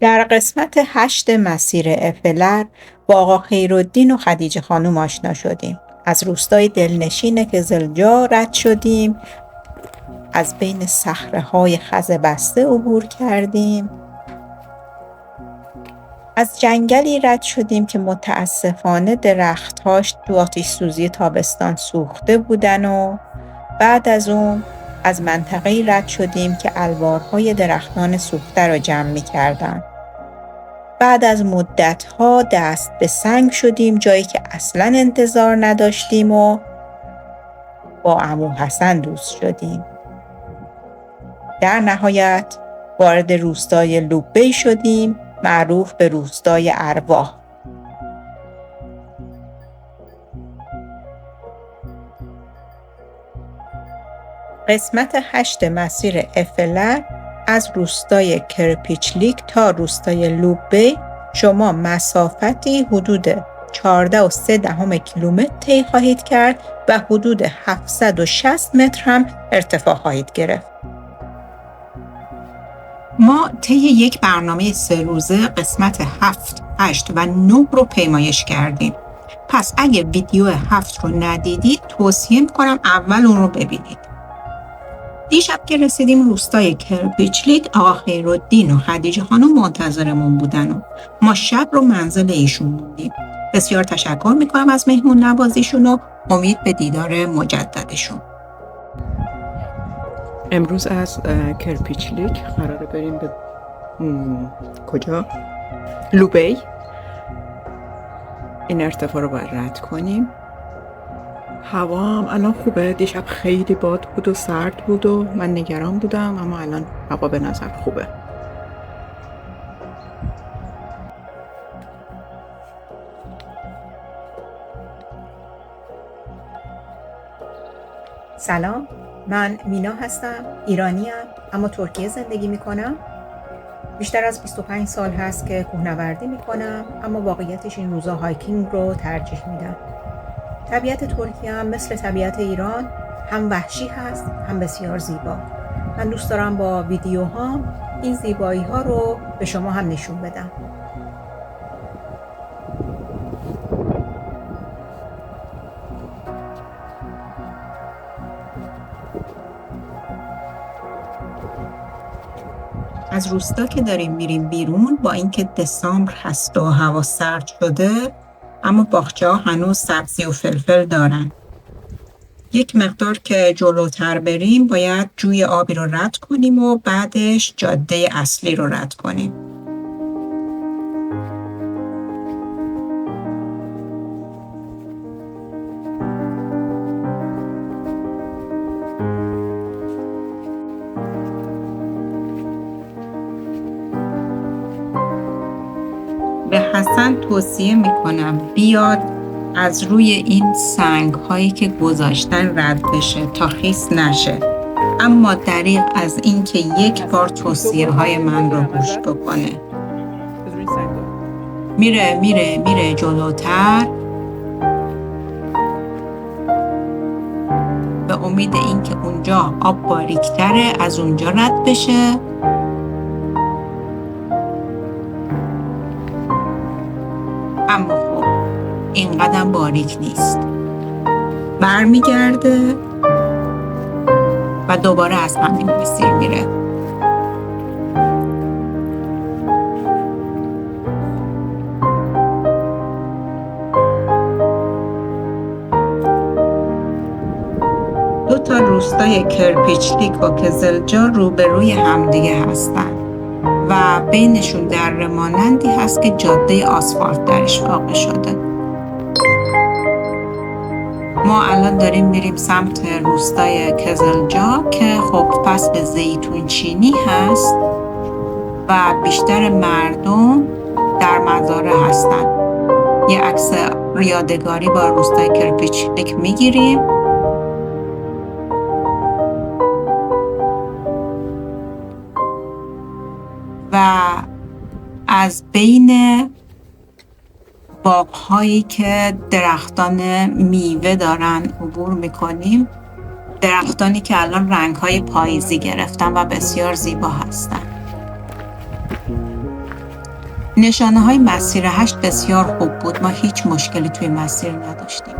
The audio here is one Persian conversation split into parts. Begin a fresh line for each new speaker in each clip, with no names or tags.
در قسمت 8 مسیر افلر با آقا خیرالدین و خدیجه خانم آشنا شدیم. از روستای دلنشین قزلجا رد شدیم، از بین صخره‌های خز بسته عبور کردیم، از جنگلی رد شدیم که متاسفانه درخت‌هاش تو آتش سوزی تابستان سوخته بودن و بعد از اون از منطقه‌ای رد شدیم که الوارهای درختان سوخته رو جمع می‌کردن. بعد از مدت‌ها دست به سنگ شدیم، جایی که اصلاً انتظار نداشتیم و با عمو حسن دوست شدیم. در نهایت وارد روستای لوبی شدیم، معروف به روستای ارواح. قسمت 8 مسیر افلر از روستای کرپیچلیک تا روستای لوبی شما مسافتی حدود 14.3 کیلومتر طی خواهید کرد و حدود 760 متر هم ارتفاع خواهید گرفت. ما طی یک برنامه 3 روزه قسمت 7، 8 و 9 رو پیمایش کردیم. پس اگه ویدیو 7 رو ندیدید توصیه میکنم اول اون رو ببینید. دیشب که رسیدیم روستای کرپیچلیک، آقا خیرالدین و خدیجه خانم منتظرمون بودن و ما شب رو منزل ایشون موندیم. بسیار تشکر میکنم از مهمون نوازیشون و امید به دیدار مجددشون.
امروز از کرپیچلیک قراره بریم به کجا؟ لوبی. این ارتفاع رو باید رد کنیم. هوا هم الان خوبه. دیشب خیلی باد بود و سرد بود و من نگران بودم، اما الان هوا به نظر خوبه.
سلام، من مینا هستم، ایرانیم اما ترکیه زندگی میکنم. بیشتر از 25 سال هست که کوهنوردی میکنم، اما واقعیتش این روزا هایکینگ رو ترجیح میدم. طبیعت ترکیه هم مثل طبیعت ایران هم وحشی هست هم بسیار زیبا. من دوست دارم با ویدیوهام این زیبایی ها رو به شما هم نشون بدم. از روستا که داریم میریم بیرون، با اینکه دسامبر هست و هوا سرد شده، اما باغچه‌ها هنوز سبزی و فلفل دارن. یک مقدار که جلوتر بریم باید جوی آبی رو رد کنیم و بعدش جاده اصلی رو رد کنیم. به حسن توصیه میکنم بیاد از روی این سنگ هایی که گذاشتن رد بشه تا خیس نشه، اما دریغ از این که یک بار توصیه های من رو گوش بکنه. میره جلوتر به امید این که اونجا آب باریکتره از اونجا رد بشه. اما خب اینقدر باریک نیست. برمیگرده و دوباره از همین مسیر میره. دو تا روستای کرپیچلیک و قزلجا روبروی همدیگه هستن و بینشون دره مانندی هست که جاده آسفالت درش واقع شده. ما الان داریم میریم سمت روستای قزلجا که خب فصل زیتون چینی هست و بیشتر مردم در مزارع هستن. یه عکس یادگاری با روستای کرپیچلیک میگیریم. و از بین باغ‌هایی که درختان میوه دارن عبور میکنیم. درختانی که الان رنگ‌های پاییزی گرفتن و بسیار زیبا هستن. نشانه های مسیر 8 بسیار خوب بود. ما هیچ مشکلی توی مسیر نداشتیم.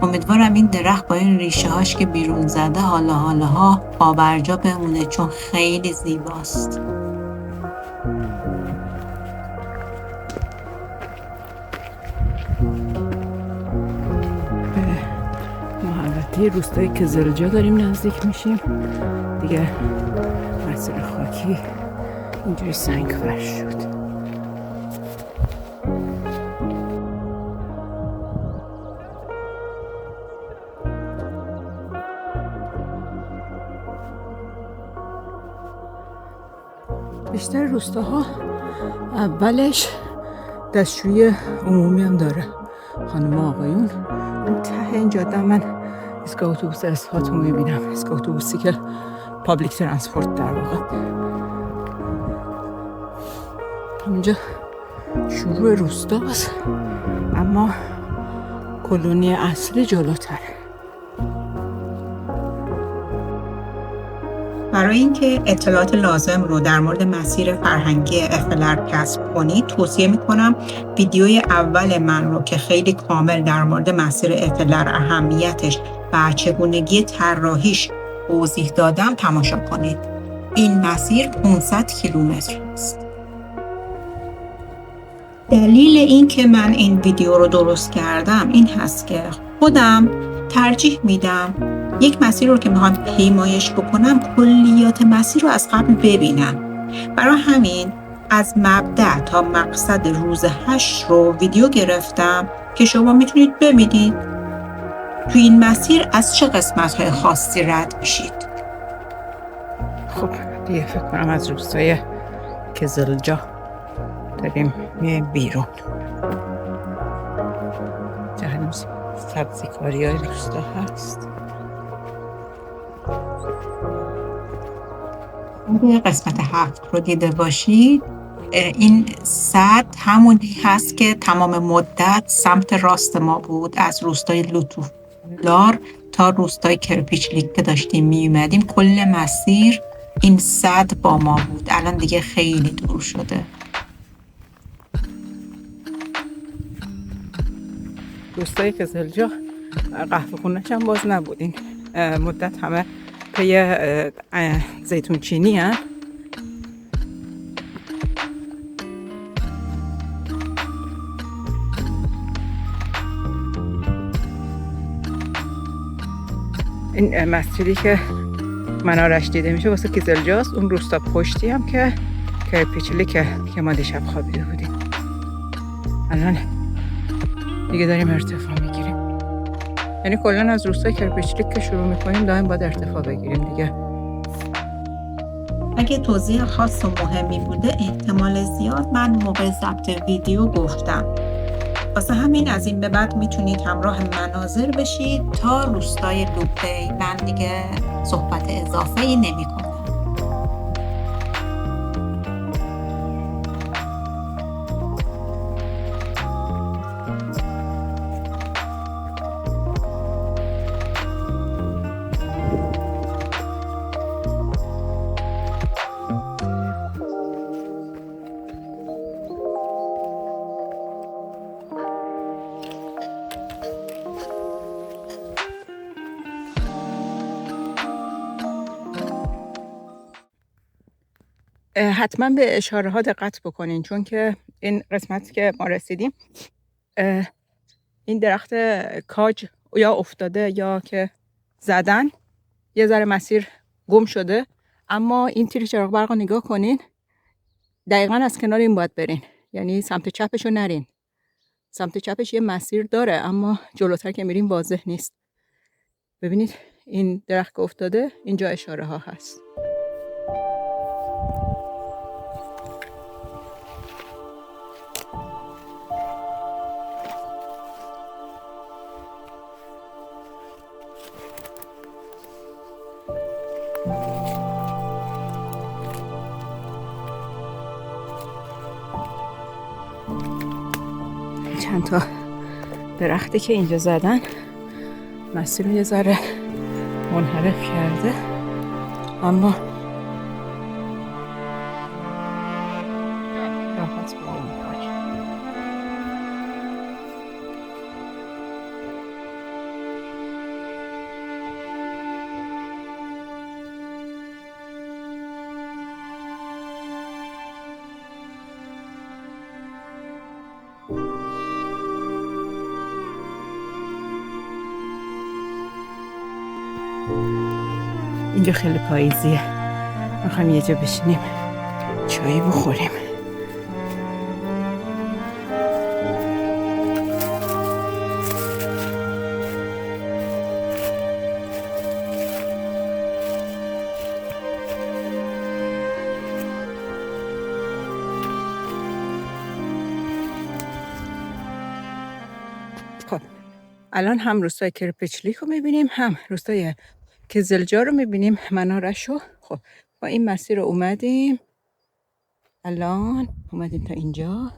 امیدوارم این درخت با این ریشه هاش که بیرون زده حالا پابرجا بمونه، چون خیلی زیباست.
محوطه روستای کزلجا داریم نزدیک میشیم دیگه. مسیر خاکی اینجوری سنگ فرش شد. بیشتر روستاها اولش دستشویی عمومی هم داره. خانم آقایون اون ته این جاده من ایستگاه اتوبوس اصفهان رو میبینم. ایستگاه اتوبوسی که پابلیک ترانسپورت در واقع. همینجا شروع روستاست اما کلونی اصلی جلوتره.
برای اینکه اطلاعات لازم رو در مورد مسیر فرهنگی افلر کسب کنید، توصیه میکنم ویدیوی اول من رو که خیلی کامل در مورد مسیر افلر، اهمیتش و چگونگی طراحیش توضیح دادم تماشا کنید. این مسیر 500 کیلومتر است. دلیل این که من این ویدیو رو درست کردم این هست که خودم ترجیح میدم یک مسیر رو که میخوام پیمایش بکنم کلیات مسیر رو از قبل ببینم. برای همین از مبدأ تا مقصد روز 8 رو ویدیو گرفتم که شما میتونید ببینید تو این مسیر از چه قسمت‌های خاصی رد میشید.
خب دیگه فکر کنم از روستای کزلجا داریم میایم بیرون. هنوز سبزیکاری های روستا هست.
اگه قسمت 7 رو دیده باشید، این سد همونی هست که تمام مدت سمت راست ما بود. از روستای لوتوفلار تا روستای کرپیچلیک که داشتیم میومدیم، کل مسیر این سد با ما بود. الان دیگه خیلی دور شده.
روستای کزلجا قهوه خونه‌ش هم باز نبود این مدت، همه پی زیتون چینی هست. این مسجدی که منارش دیده میشه واسه کزلجاست. اون روستا پشتی هم که کرپیچلیک که ما دیشب خوابیده بودیم. الان دیگه داریم ارتفاع میگیریم. یعنی کلا از روستای کرپیچلیک که شروع میکنیم دائم باید ارتفاع بگیریم دیگه.
اگه توضیح خاص و مهمی بوده احتمال زیاد من موقع ضبط ویدیو گفتم. واسه همین از این به بعد میتونید همراه مناظر بشید تا روستای لوپی. من دیگه صحبت اضافه‌ای نمی‌کنم.
حتما به اشاره ها دقت بکنین، چون که این قسمت که ما رسیدیم این درخت کاج یا افتاده یا که زدن، یه ذره مسیر گم شده. اما این تیر چراغ برق رو نگاه کنین، دقیقاً از کنار این باید برین، یعنی سمت چپش رو نرین. سمت چپش یه مسیر داره اما جلوتر که میریم واضح نیست. ببینید این درخت که افتاده اینجا اشاره ها هست. چند تا درختی که اینجا زدن مسیر رو یه ذره منحرف کرده، اما راحت بریم کاج. اینجا خیلی پاییزیه. میخوایم یه جا بشینیم چایی بخوریم. خب الان هم روستای کرپچلیک رو میبینیم، هم روستای کزلجار رو میبینیم، منارش رو. خب با این مسیر رو اومدیم، الان اومدیم تا اینجا.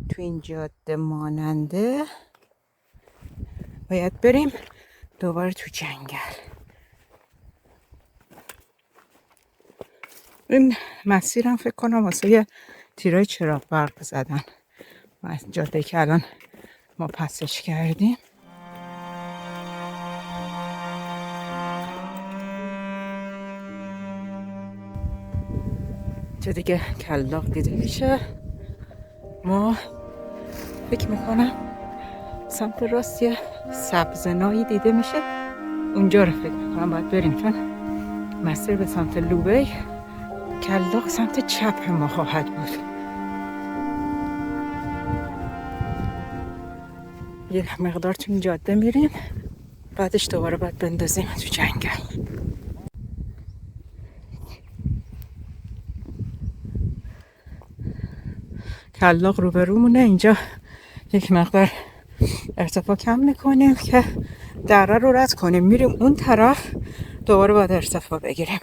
تو این جاده ماننده باید بریم دوباره تو جنگل. این مسیرم فکر کنم واسه یه تیرای چراغ برق زدن. جاده که الان ما پسش کردیم. چه دیگه کلاغ دیده میشه. ما فکر میکنم سمت راست یه سبزنایی دیده میشه، اونجا رو فکر میکنم باید بریم، چون مسیر به سمت لوبی، کلاغ سمت چپ ما خواهد بود. یه مقدار تو این جاده میریم، بعدش دوباره باید بندازیم تو جنگل. کلاغ روبرومونه. اینجا یک مقدار ارتفاع کم میکنیم که دره رو رد کنیم، میریم اون طرف، دوباره باید ارتفاع بگیریم.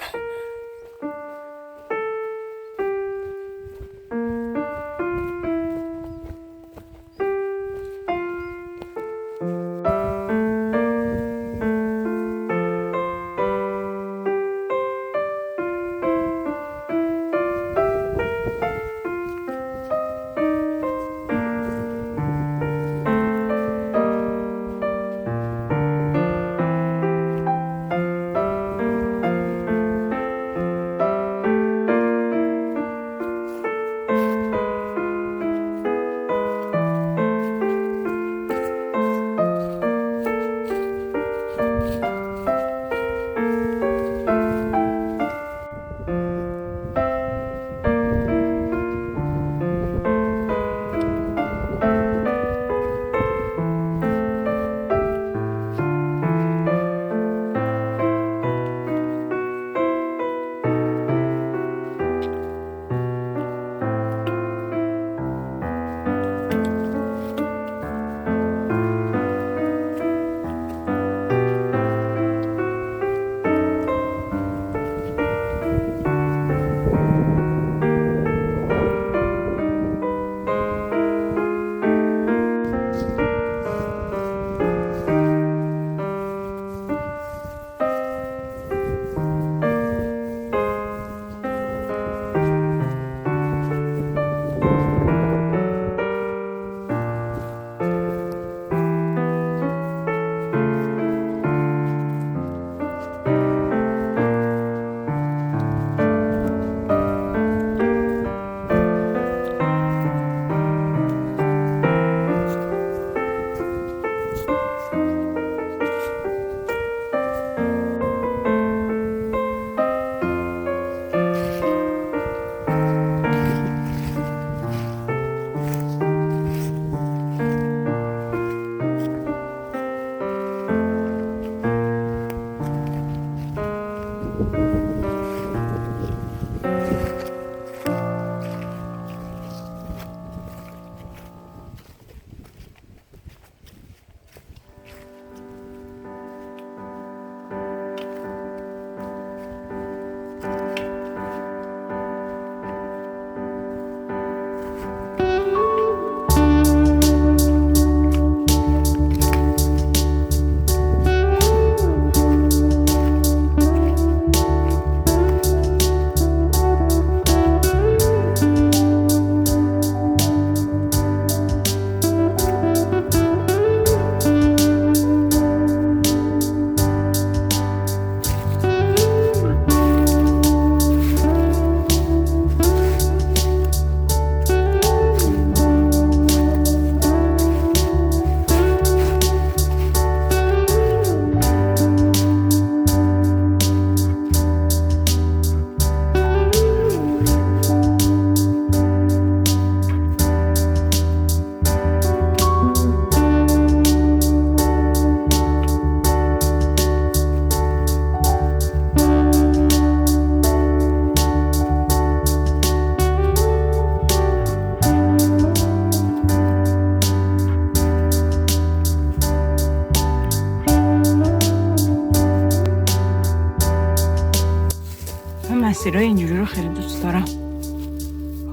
مسیرهای اینجوری رو خیلی دوست دارم.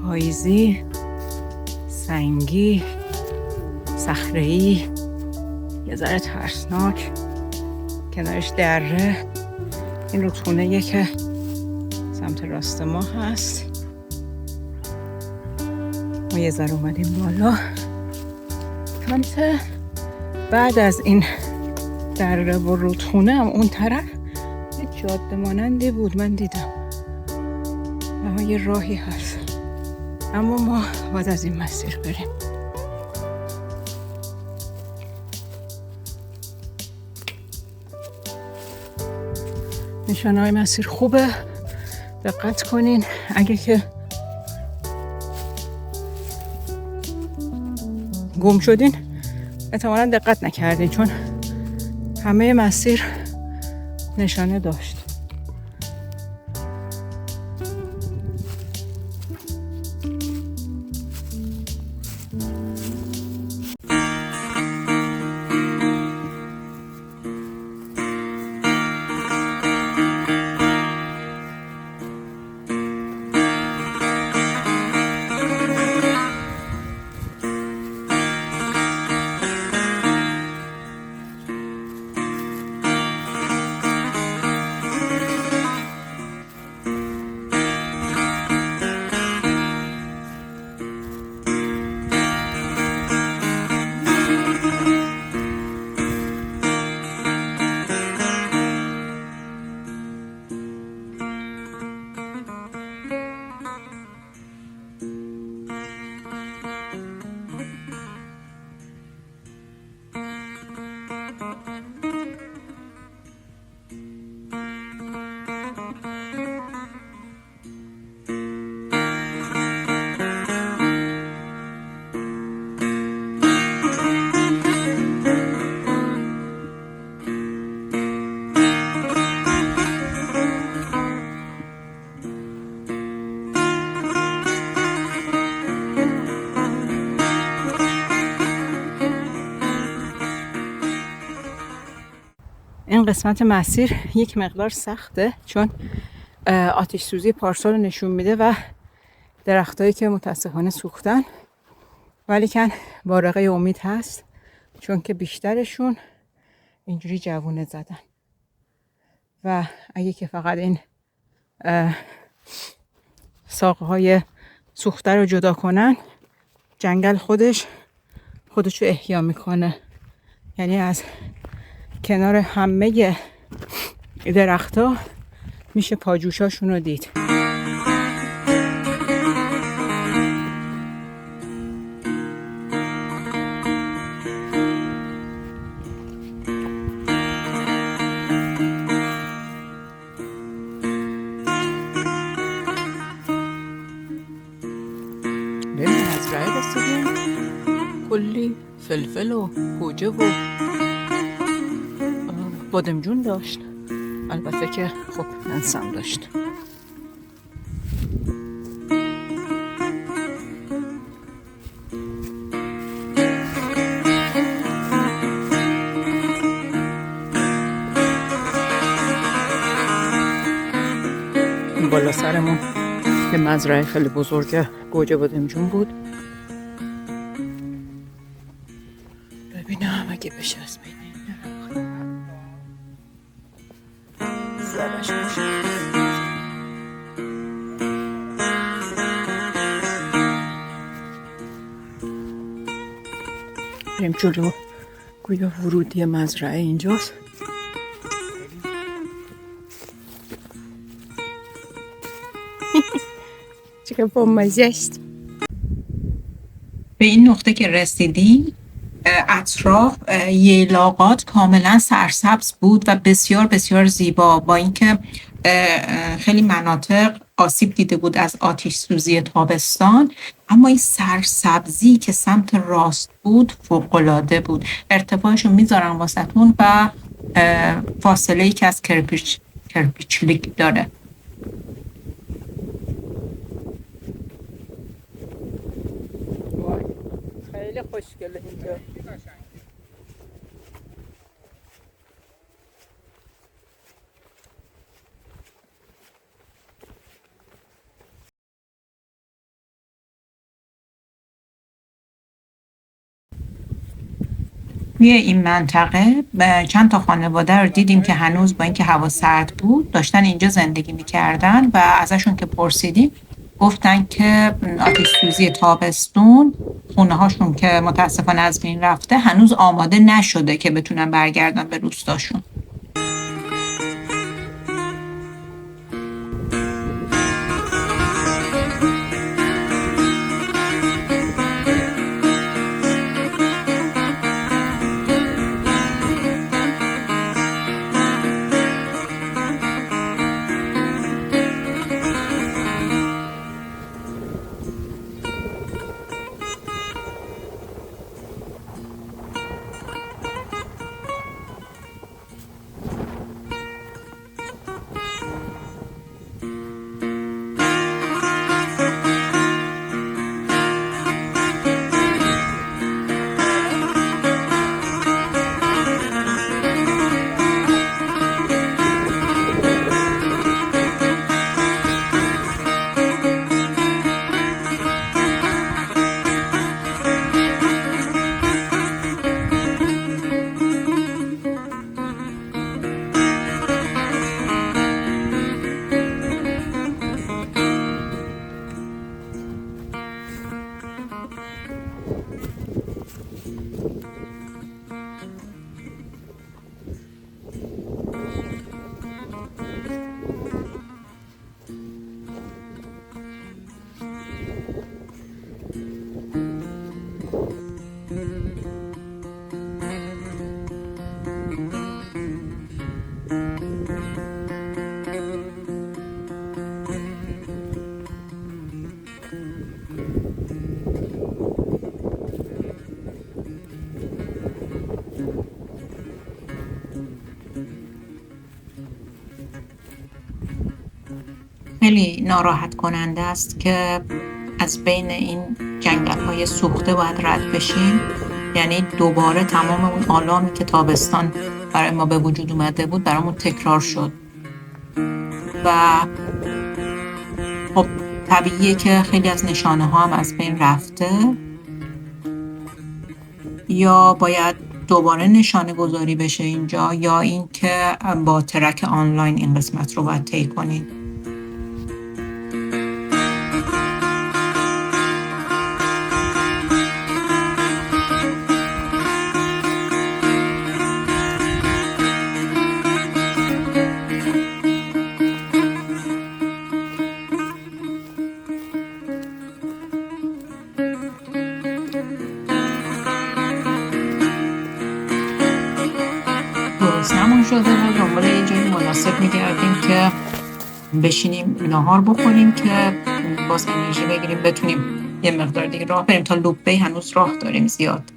پاییزی، سنگی، صخره‌ای، یه ذره ترسناک، کنارش دره. این رودخونه‌ایه که سمت راست ما هست. ما یه ذره اومدیم بالا. سمت بعد از این دره و رودخونه هم اون طرف یه جاده مانندی بود، من دیدم. اما یه راهی هست، اما ما باید از این مسیر بریم. نشانه های مسیر خوبه، دقت کنین. اگه که گم شدین احتمالاً دقت نکردین، چون همه مسیر نشانه داشت. این قسمت مسیر یک مقدار سخته، چون آتش سوزی پارسال رو نشون میده و درختایی که متاسفانه سوختن، ولی کن بارقه امید هست، چون که بیشترشون اینجوری جوونه زدن. و اگه که فقط این ساقهای سوخته رو جدا کنن، جنگل خودشو احیا میکنه. یعنی از کنار همه درخت‌ها میشه پاجوشاشون رو دید. ببین مزرعه رسیدیم، کلی فلفل و گوجه و بادمجون داشت. البته که خب انسان داشت. این بالا سرمون که مزرعه خیلی بزرگ گوجه بادمجون بود. ببینم اگه بشه از بین زرش باشه. بریم جلو. گویا ورودی مزرعه اینجاست. چقدر با مزه است.
به این نقطه که رسیدیم، اطراف ییلاقات کاملا سرسبز بود و بسیار بسیار زیبا، با اینکه خیلی مناطق آسیب دیده بود از آتش سوزی تابستان، اما این سرسبزی که سمت راست بود فوق‌العاده بود. ارتفاعش رو میذارم واسهتون و فاصله‌ای که از کرپیچلیک داره.
خیلی خوشگله اینجا.
توی این منطقه چند تا خانواده رو دیدیم که هنوز با اینکه هوا سرد بود داشتن اینجا زندگی میکردن و ازشون که پرسیدیم گفتن که آتش سوزی تابستون خونه هاشون که متاسفانه از بین رفته هنوز آماده نشده که بتونن برگردن به روستاشون. خیلی ناراحت کننده است که از بین این جنگل های سوخته باید رد بشیم. یعنی دوباره تمام اون آلامی که تابستان برای ما به وجود اومده بود برامون تکرار شد و خب طبیعیه که خیلی از نشانه ها هم از بین رفته یا باید دوباره نشانه گذاری بشه اینجا یا اینکه با ترک آنلاین این قسمت رو باید طی کنیم. گرسنمون شده و دنبال یه جایی مناسب میگردیم که بشینیم ناهار بخوریم که باز انرژی بگیریم بتونیم یه مقدار دیگه راه بریم. تا لوبی هنوز راه داریم زیاد.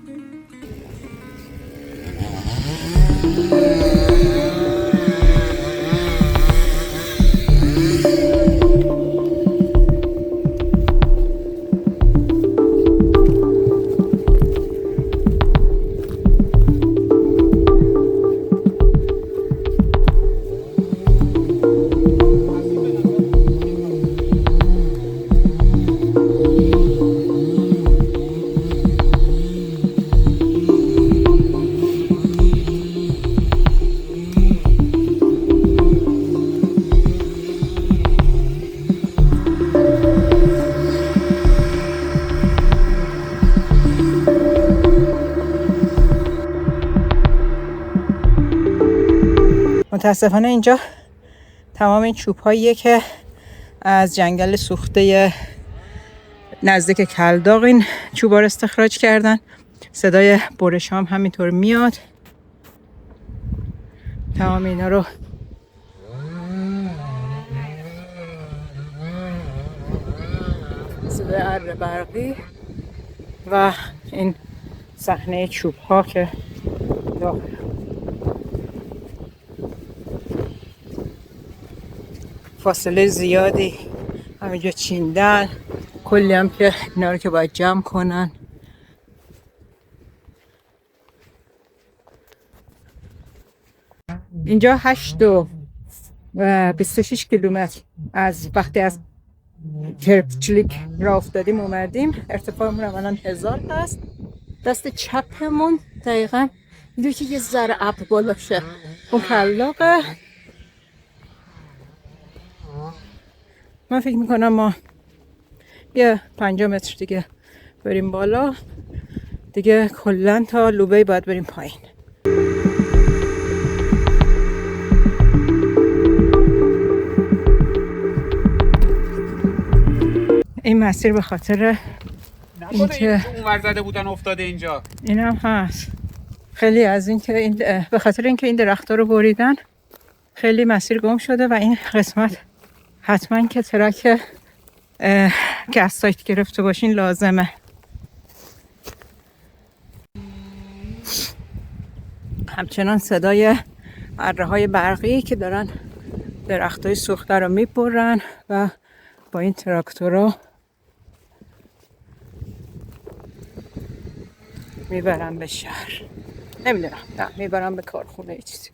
متاسفانه اینجا تمام این چوب هاییه که از جنگل سوخته نزدیک کلداغ این چوبا رو استخراج کردن. صدای برش هم همینطور میاد. تمام اینا رو صدای اره برقی و این صحنه چوب ها که فاصله زیادی همینجا چیندن. کلی هم که اینا رو که باید جمع کنن. اینجا 8 و 26 کیلومتر از وقتی از کرپچلیک را افتادیم اومدیم. ارتفاعمون الان 1000 هست. دست چپمون دقیقا
اینجا که یه ذره ابر بالاشه اون کلاقه. من فکر میکنم ما یه 5 متر دیگه بریم بالا دیگه، کلن تا لوبی باید بریم پایین. این مسیر به خاطر اینکه
اونور زده بودن افتاده اینجا،
اینم هست. خیلی از اینکه این به خاطر اینکه این درخت‌ها رو بریدن خیلی مسیر گم شده و این قسمت حتما که ترک که از سایت گرفته باشین لازمه. همچنان صدای اره‌های برقی که دارن درختای سوخته رو میبرن و با این تراکتورها میبرن به شهر. نمیدونم، نه میبرن به کارخونه یه چیزی.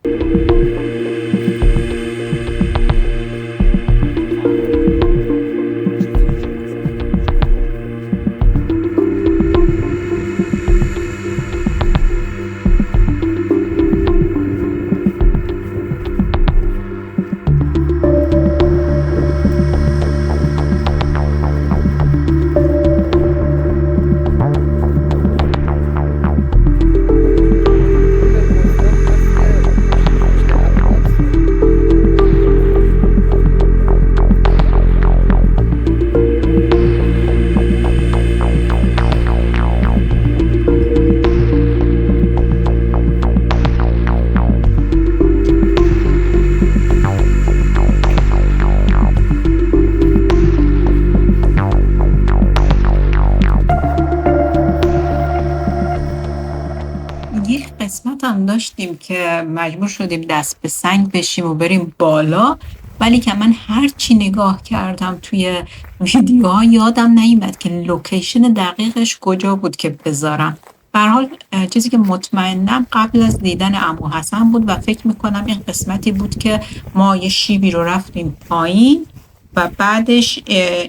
قسمت هم داشتیم که مجبور شدیم دست به سنگ بشیم و بریم بالا، ولی که من هر چی نگاه کردم توی ویدیوها یادم نیومد که لوکیشن دقیقش کجا بود که بذارم. به هر حال چیزی که مطمئنم قبل از دیدن عمو حسن بود و فکر میکنم این قسمتی بود که ما یه شیبی رو رفتیم پایین و بعدش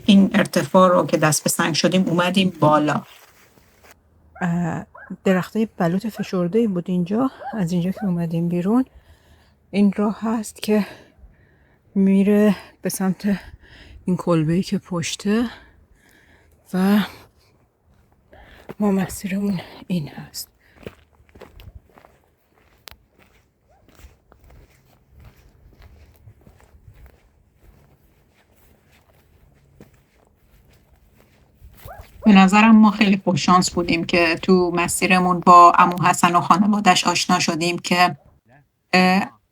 این ارتفاع رو که دست به سنگ شدیم اومدیم بالا.
درختای بلوط فشرده بود اینجا. از اینجا که اومدیم بیرون این راه هست که میره به سمت این کلبه‌ای که پشته و ما مسیرمون این هست.
به نظرم ما خیلی خوششانس بودیم که تو مسیرمون با عمو حسن و خانوادش آشنا شدیم که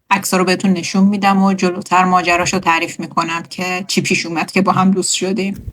عکس‌ها رو بهتون نشون میدم و جلوتر ماجراشو تعریف میکنم که چی پیش اومد که با هم دوست شدیم.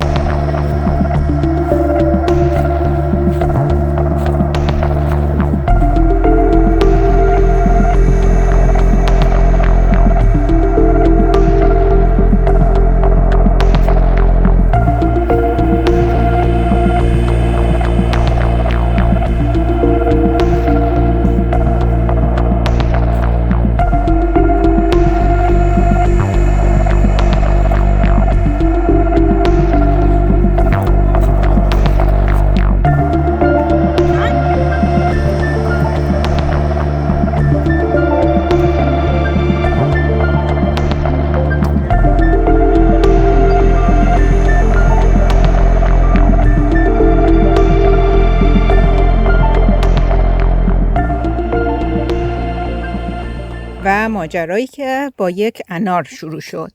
و ماجرایی که با یک انار شروع شد.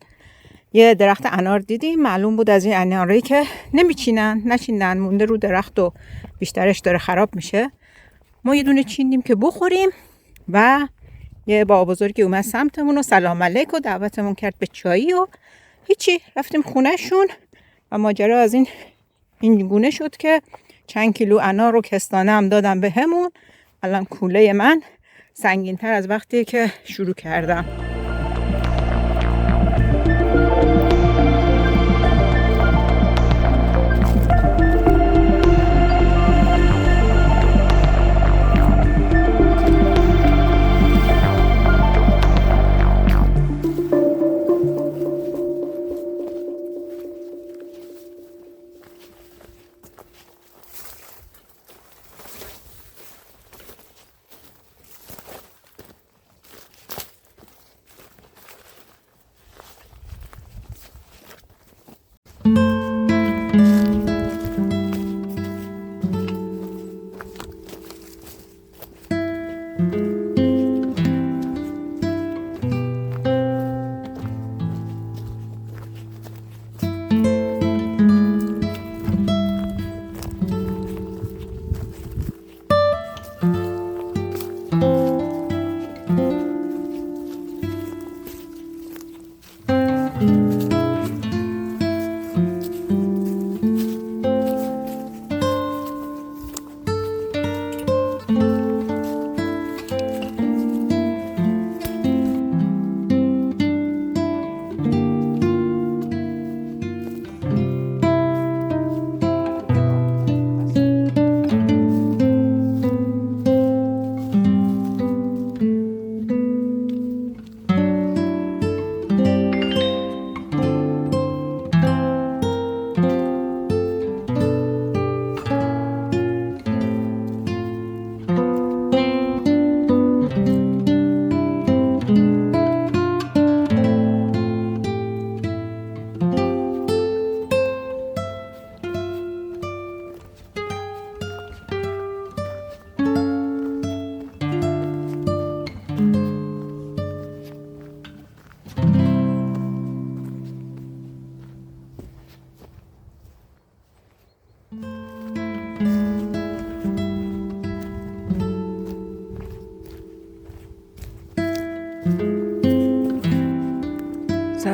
یه درخت انار دیدیم، معلوم بود از این انارایی که نچیندن مونده رو درخت و بیشترش داره خراب میشه. ما یه دونه چیندیم که بخوریم و یه بابا بزرگی اومد سمتمون و سلام علیک و دعوتمون کرد به چایی و هیچی، رفتیم خونهشون و ماجرا از این گونه شد که چند کیلو انار رو کستانه هم دادم به همون. الان کوله من سنگین تر از وقتی که شروع کردم.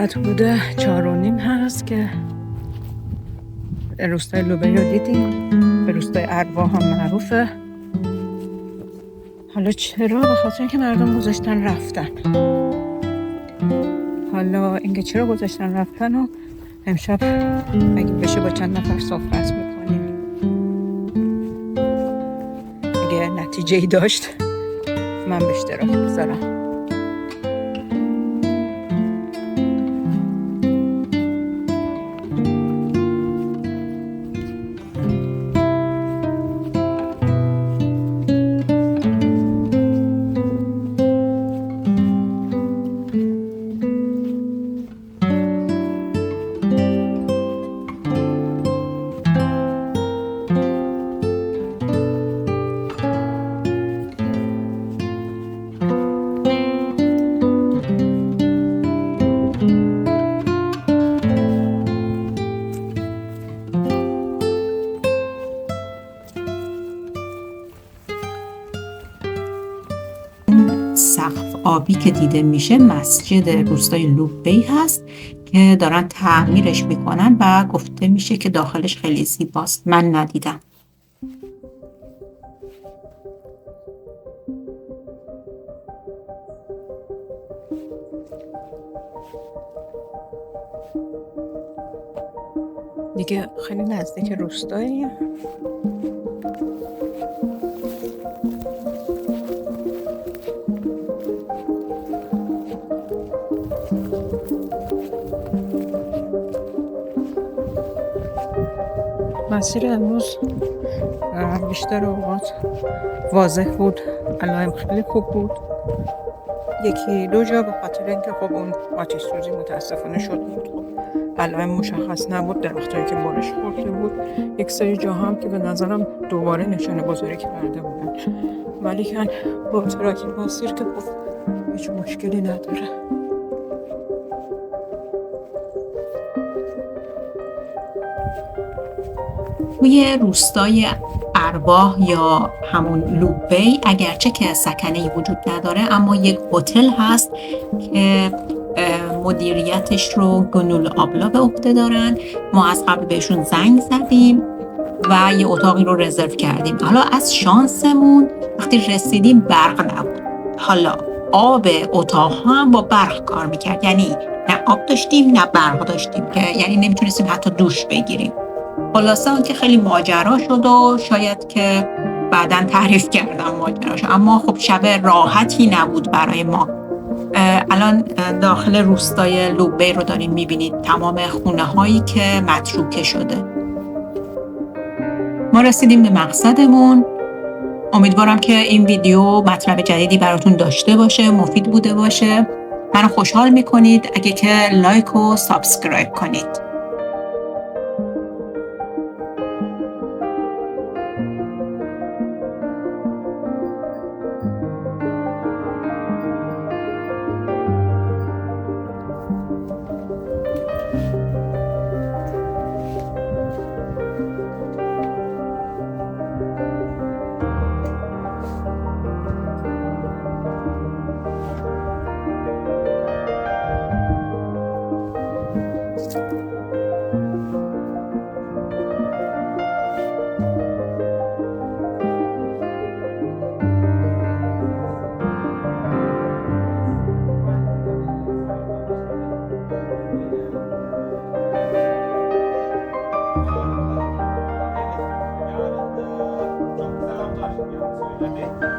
ساعت بوده 4:30 هست که روستای لوبی رو دیدیم. به روستای ارواح هم معروفه. حالا چرا؟ به خاطر اینکه مردم گذاشتن رفتن. حالا اینکه چرا گذاشتن رفتن و امشب اگه بشه با چند نفر صحبت میکنیم. اگه نتیجه‌ای داشت من به اشتراک بذارم.
سقف آبی که دیده میشه مسجد روستای لوبی هست که دارن تعمیرش میکنن و گفته میشه که داخلش خیلی زیباست. من ندیدم.
دیگه خیلی نزدیک روستایی. مسیر امروز بیشتر اوقات واضح بود، علائم خیلی خوب بود. یکی دو جا به خاطر اینکه خب اون آتش سوزی متاسفانه شد بود، خب علائم مشخص نبود، درختایی که بارش خورده بود. یک سری جا هم که به نظرم دوباره نشانه بزرگی کرده بودن، ولی که با تراکی مسیر که خب هیچ مشکلی نداره.
توی روستای ارواح یا همون لوبی اگرچه که سکنه‌ای وجود نداره، اما یک هتل هست که مدیریتش رو گنول آبلا به عهده دارن. ما از قبل بهشون زنگ زدیم و یه اتاقی رو رزرو کردیم. حالا از شانسمون وقتی رسیدیم برق نبود. حالا آب اتاق هم با برق کار میکرد، یعنی نه آب داشتیم نه برق داشتیم، که یعنی نمیتونستیم حتی دوش بگیریم. خلاصه اون که خیلی ماجرا شد و شاید که بعداً تعریف کردم ماجراش، اما خب شب راحتی نبود برای ما. الان داخل روستای لوبی رو داریم میبینید، تمام خونه هایی که متروکه شده. ما رسیدیم به مقصدمون. امیدوارم که این ویدیو مطلب جدیدی براتون داشته باشه، مفید بوده باشه. منو خوشحال میکنید اگه که لایک و سابسکرایب کنید.
Çok selam taşıyor. Söyleme.